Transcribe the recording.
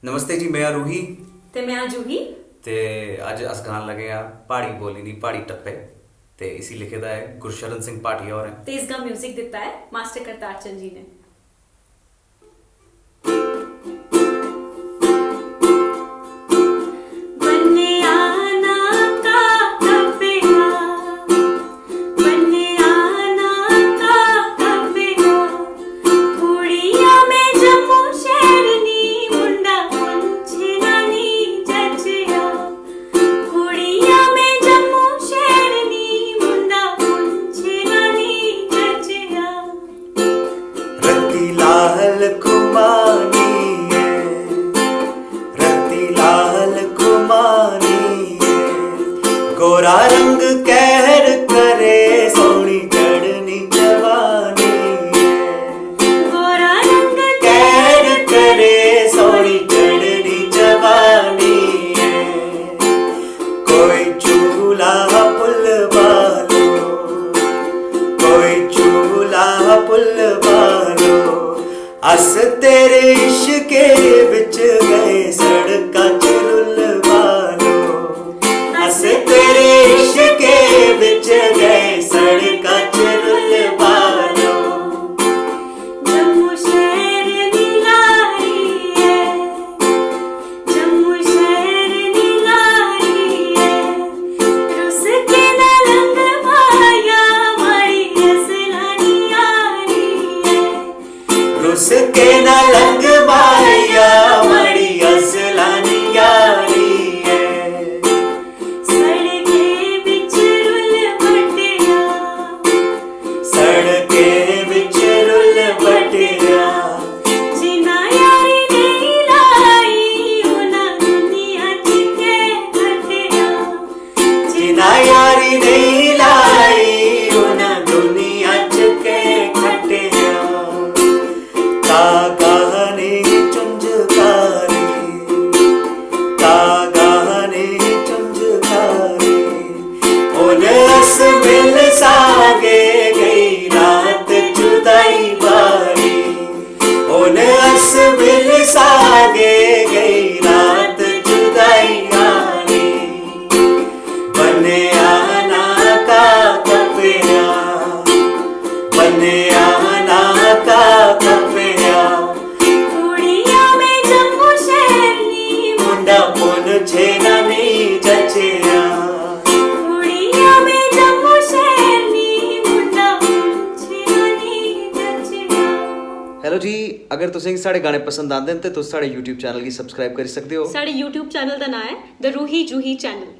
नमस्ते जी, मैं रूही ते मैं जूही ते अज अस गान लगे आ पहाड़ी बोली दी पहाड़ी टप्पे ते इसी लिखे दा है गुरशरण सिंह भाटिया होरें ते इसका म्यूजिक दिता है मास्टर करतार चंद जी ने। गोरा रंग कहर करे सोनी चढ़नी जवानी, गोरा रंग कहर करे सोनी चढ़नी जवानी। कोई चूल्हा पुल बालो, कोई चूल्हा पुल बालो, अस तेरे इश्के विच गए सड़का चुल बालो, अस तेरे इश्के विच गए सड़का चुल बालो। जम्मू शहर नीलारी है, जम्मू शहर नीलारी है, रुस के न लंग भाया मारी असलानी यारी है, रुस के न लंग भाया मारी असलानी यारी है। सड़के विच रुल बटिया, जिना यारी नहीं लाई उना दुनिया के खटिया, जिना यारी नहीं लाई उना दुनिया के खटिया। कागाने चुंझकारी, कागाने चुंझकारी, ओन अस मिल सागे गई रात जुदाई बारी, ओन अस मिल सागे गई रात जुदाई बारी। बने आना का कपिया, बने आना का कपिया, कुड़िया में जम्मू शहर नी मुंडा पुन छेना नहीं जचिया। कुड़िया में जम्मू शहर नी मुंडा पुंछिया नी जचिया। हेलो जी, अगर तुसें साढ़े गाने पसंद आते हैं तो तुस साढ़े YouTube चैनल गी सब्सक्राइब करी सकते हो। साढ़े YouTube चैनल दा नाम है द रूही जूही चैनल।